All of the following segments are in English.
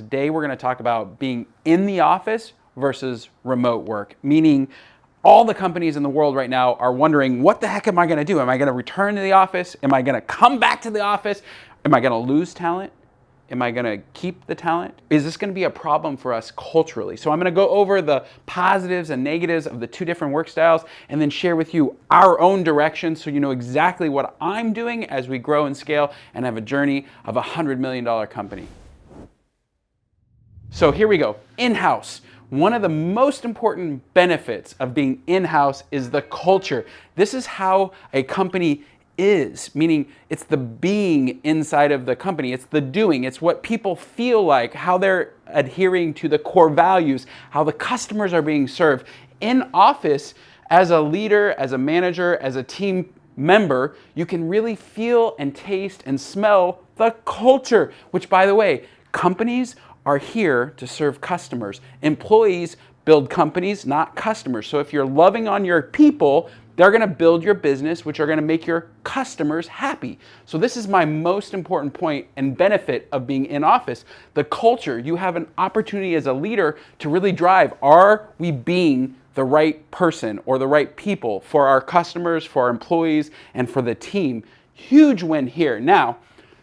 Today we're going to talk about being in the office versus remote work, meaning all the companies in the world right now are wondering, what the heck am I going to do? Am I going to return to the office? Am I going to come back to the office? Am I going to lose talent? Am I going to keep the talent? Is this going to be a problem for us culturally? So I'm going to go over the positives and negatives of the two different work styles and then share with you our own direction so you know exactly what I'm doing as we grow and scale and have a journey of a $100 million company. So here we go, in-house. One of the most important benefits of being in-house is the culture. This is how a company is, meaning it's the being inside of the company. It's the doing. It's what people feel like, how they're adhering to the core values, how the customers are being served. In office, as a leader, as a manager, as a team member, you can really feel and taste and smell the culture, which, by the way, companies are here to serve customers. Employees build companies, not customers. So if you're loving on your people, they're going to build your business, which are going to make your customers happy. So this is my most important point and benefit of being in office. The culture, you have an opportunity as a leader to really drive, are we being the right person or the right people for our customers, for our employees, and for the team? Huge win here. Now,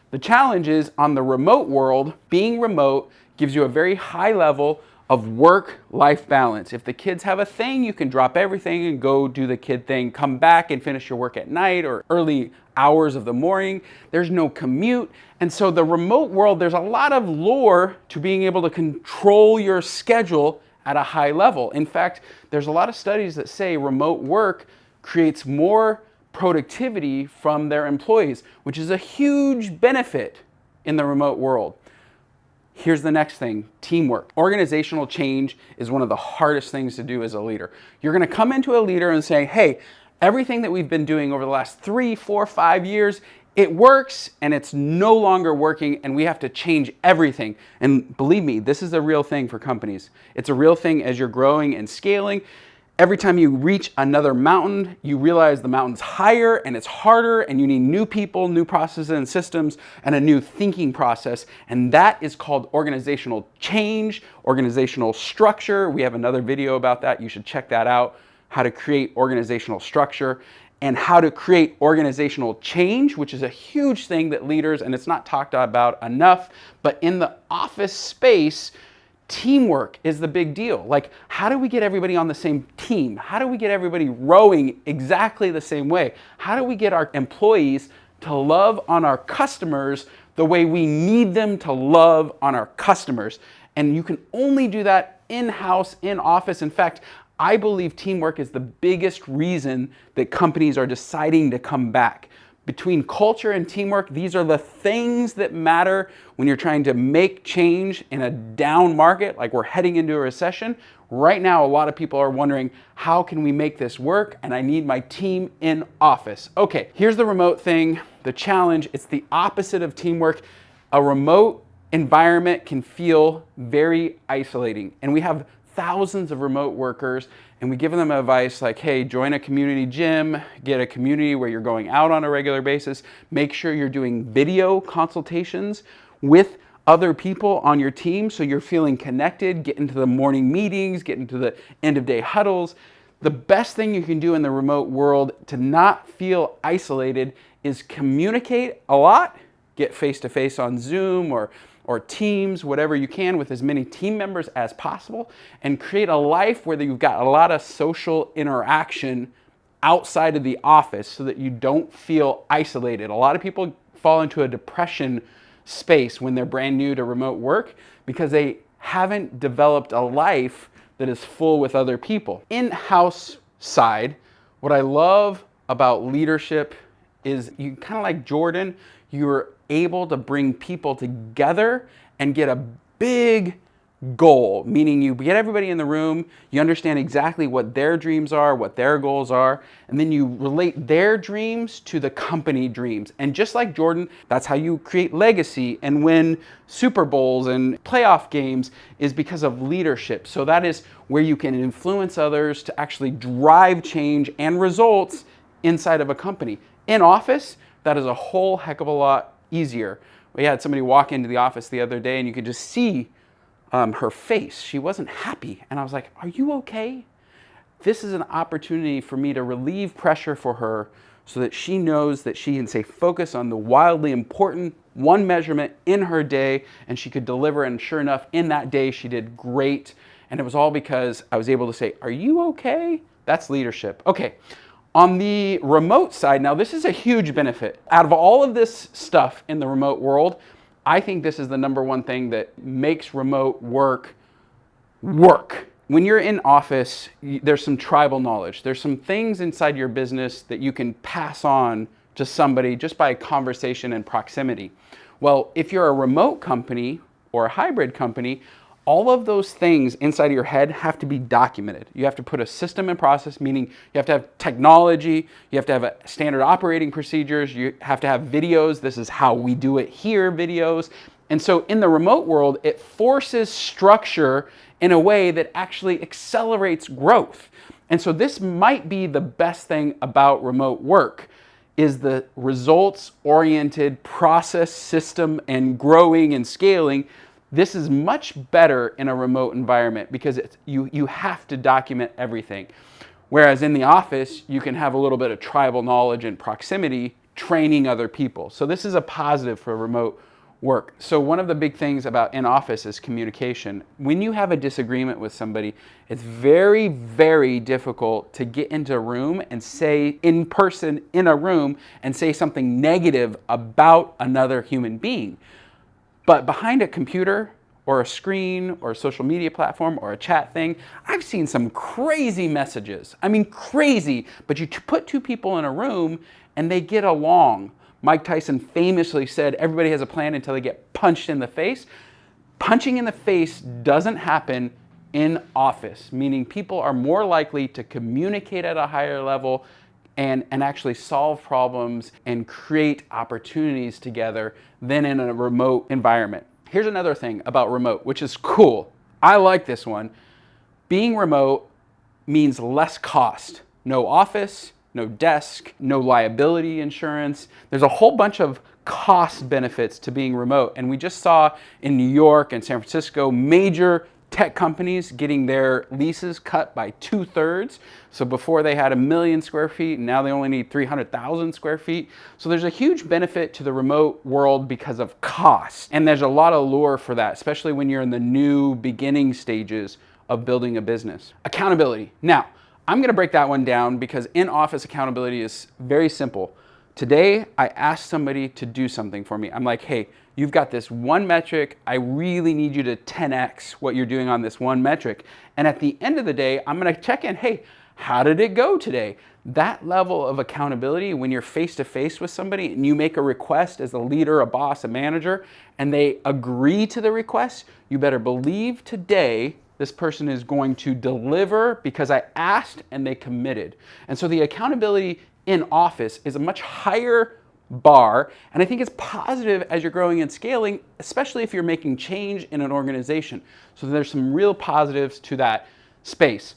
the challenge is on the remote world, being remote gives you a very high level of work-life balance. If the kids have a thing, you can drop everything and go do the kid thing, come back and finish your work at night or early hours of the morning. There's no commute. And so the remote world, there's a lot of lure to being able to control your schedule at a high level. In fact, there's a lot of studies that say remote work creates more productivity from their employees, which is a huge benefit in the remote world. Here's the next thing, teamwork. Organizational change is one of the hardest things to do as a leader. You're going to come into a leader and say, hey, everything that we've been doing over the last 3, 4, 5 years, it works and it's no longer working and we have to change everything. And believe me, this is a real thing for companies. It's a real thing as you're growing and scaling. Every time you reach another mountain, you realize the mountain's higher and it's harder and you need new people, new processes and systems, and a new thinking process. And that is called organizational change, organizational structure. We have another video about that. You should check that out, how to create organizational structure and how to create organizational change, which is a huge thing that leaders, and it's not talked about enough, but in the office space, teamwork is the big deal. Like, how do we get everybody on the same team? How do we get everybody rowing exactly the same way? How do we get our employees to love on our customers the way we need them to love on our customers? And you can only do that in-house, in office. In fact, I believe teamwork is the biggest reason that companies are deciding to come back. Between culture and teamwork, these are the things that matter when you're trying to make change in a down market, like we're heading into a recession. Right now, a lot of people are wondering, how can we make this work? And I need my team in office. Okay, here's the remote thing, the challenge. It's the opposite of teamwork. A remote environment can feel very isolating. And we have thousands of remote workers, and we give them advice like, hey, join a community gym, get a community where you're going out on a regular basis, make sure you're doing video consultations with other people on your team so you're feeling connected, get into the morning meetings, get into the end of day huddles. The best thing you can do in the remote world to not feel isolated is communicate a lot, get face-to-face on Zoom or Teams, whatever you can, with as many team members as possible, and create a life where you've got a lot of social interaction outside of the office so that you don't feel isolated. A lot of people fall into a depression space when they're brand new to remote work because they haven't developed a life that is full with other people. In-house side, what I love about leadership is you kind of like Jordan, you're able to bring people together and get a big goal, meaning you get everybody in the room, you understand exactly what their dreams are, what their goals are, and then you relate their dreams to the company dreams. And just like Jordan, that's how you create legacy and win Super Bowls and playoff games, is because of leadership. So that is where you can influence others to actually drive change and results inside of a company. In office, that is a whole heck of a lot easier. We had somebody walk into the office the other day and you could just see her face. She wasn't happy. And I was like, are you okay? This is an opportunity for me to relieve pressure for her so that she knows that she can stay focused on the wildly important one measurement in her day, and she could deliver. And sure enough, in that day, she did great. And it was all because I was able to say, are you okay? That's leadership. Okay. On the remote side, now this is a huge benefit. Out of all of this stuff in the remote world, I think this is the number one thing that makes remote work. When you're in office, there's some tribal knowledge. There's some things inside your business that you can pass on to somebody just by conversation and proximity. Well, if you're a remote company or a hybrid company, all of those things inside of your head have to be documented. You have to put a system and process, meaning you have to have technology, you have to have a standard operating procedures, you have to have videos. This is how we do it here, videos. And so in the remote world, it forces structure in a way that actually accelerates growth. And so this might be the best thing about remote work, is the results-oriented process system and growing and scaling. This is much better in a remote environment because you have to document everything. Whereas in the office, you can have a little bit of tribal knowledge and proximity training other people. So this is a positive for remote work. So one of the big things about in office is communication. When you have a disagreement with somebody, it's very, very difficult to get into a room and say in person in a room and say something negative about another human being. But behind a computer or a screen or a social media platform or a chat thing, I've seen some crazy messages. I mean, crazy, but you put two people in a room and they get along. Mike Tyson famously said, everybody has a plan until they get punched in the face. Punching in the face doesn't happen in office, meaning people are more likely to communicate at a higher level and actually solve problems and create opportunities together than in a remote environment. Here's another thing about remote, which is cool. I like this one. Being remote means less cost. No office, no desk, no liability insurance. There's a whole bunch of cost benefits to being remote. And we just saw in New York and San Francisco, major tech companies getting their leases cut by 2/3. So before they had 1 million square feet, and now they only need 300,000 square feet. So there's a huge benefit to the remote world because of cost. And there's a lot of lure for that, especially when you're in the new beginning stages of building a business. Accountability. Now, I'm gonna break that one down because in-office accountability is very simple. Today, I asked somebody to do something for me. I'm like, hey, you've got this one metric. I really need you to 10x what you're doing on this one metric. And at the end of the day, I'm gonna check in, hey, how did it go today? That level of accountability, when you're face-to-face with somebody and you make a request as a leader, a boss, a manager, and they agree to the request, you better believe today this person is going to deliver because I asked and they committed. And so the accountability in office is a much higher bar, and I think it's positive as you're growing and scaling, especially if you're making change in an organization. So there's some real positives to that space.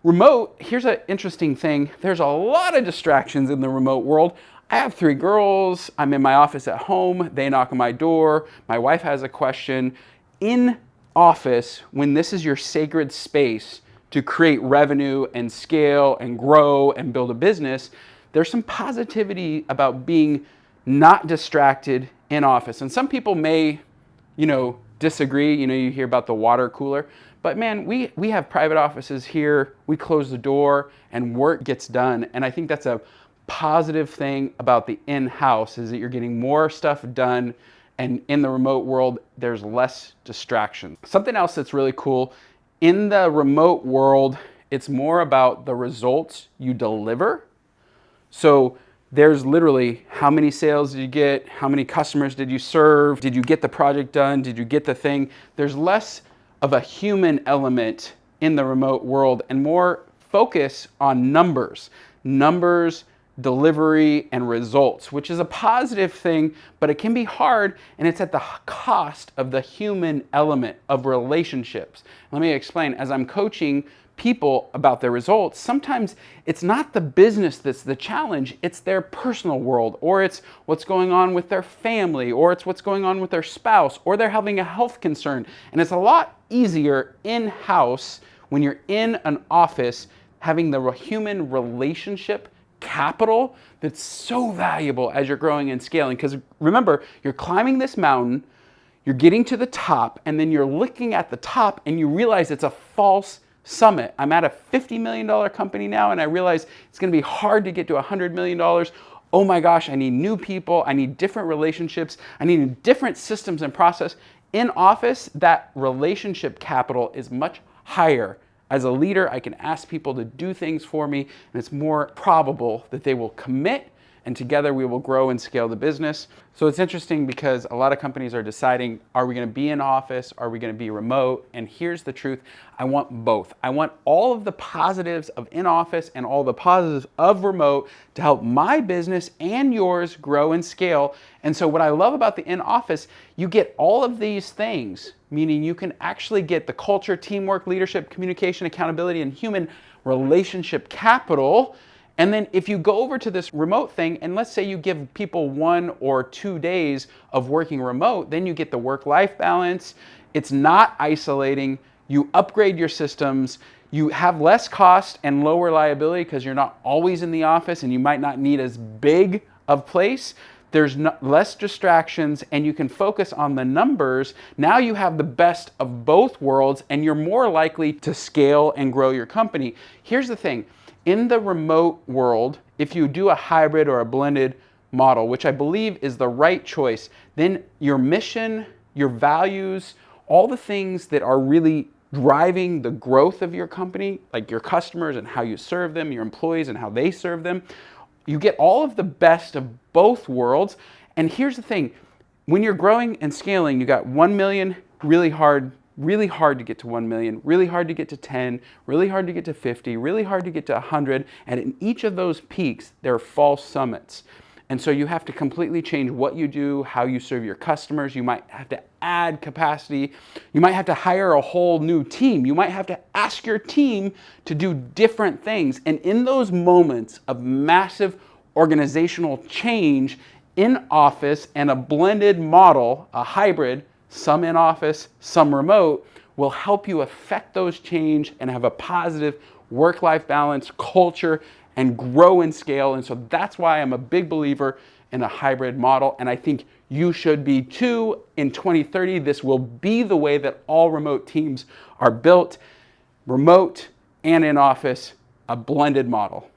Remote, here's an interesting thing. There's a lot of distractions in the remote world. I have 3 girls. I'm in my office at home. They knock on my door. My wife has a question. In office, when this is your sacred space to create revenue and scale and grow and build a business, there's some positivity about being not distracted in office. And some people may, disagree. You hear about the water cooler. But man, we have private offices here. We close the door and work gets done. And I think that's a positive thing about the in-house, is that you're getting more stuff done. And in the remote world, there's less distraction. Something else that's really cool, in the remote world, it's more about the results you deliver. So there's literally how many sales did you get? How many customers did you serve? Did you get the project done? Did you get the thing? There's less of a human element in the remote world and more focus on numbers, delivery, and results, which is a positive thing, but it can be hard, and it's at the cost of the human element of relationships. Let me explain. As I'm coaching people about their results, sometimes it's not the business that's the challenge, it's their personal world, or it's what's going on with their family, or it's what's going on with their spouse, or they're having a health concern. And it's a lot easier in-house when you're in an office having the human relationship capital that's so valuable as you're growing and scaling. Because remember, you're climbing this mountain, you're getting to the top, and then you're looking at the top and you realize it's a false summit. I'm at a $50 million company now, and I realize it's going to be hard to get to $100 million. Oh my gosh, I need new people. I need different relationships. I need different systems and process. In office, that relationship capital is much higher. As a leader, I can ask people to do things for me, and it's more probable that they will commit, and together we will grow and scale the business. So it's interesting because a lot of companies are deciding, are we going to be in office? Are we going to be remote? And here's the truth. I want both. I want all of the positives of in office and all the positives of remote to help my business and yours grow and scale. And so what I love about the in office, you get all of these things, meaning you can actually get the culture, teamwork, leadership, communication, accountability, and human relationship capital. And then if you go over to this remote thing, and let's say you give people 1 or 2 days of working remote, then you get the work-life balance. It's not isolating. You upgrade your systems. You have less cost and lower liability because you're not always in the office and you might not need as big of place. There's less distractions and you can focus on the numbers. Now you have the best of both worlds and you're more likely to scale and grow your company. Here's the thing. In the remote world, if you do a hybrid or a blended model, which I believe is the right choice, then your mission, your values, all the things that are really driving the growth of your company, like your customers and how you serve them, your employees and how they serve them, you get all of the best of both worlds. And here's the thing, when you're growing and scaling, you got 1 million, really hard to get to 1 million, really hard to get to 10, really hard to get to 50, really hard to get to 100. And in each of those peaks, there are false summits. And so you have to completely change what you do, how you serve your customers. You might have to add capacity. You might have to hire a whole new team. You might have to ask your team to do different things. And in those moments of massive organizational change, in office and a blended model, a hybrid, some in office, some remote, will help you affect those change and have a positive work-life balance, culture, and grow and scale. And so that's why I'm a big believer in a hybrid model. And I think you should be too. In 2030, this will be the way that all remote teams are built, remote and in office, a blended model.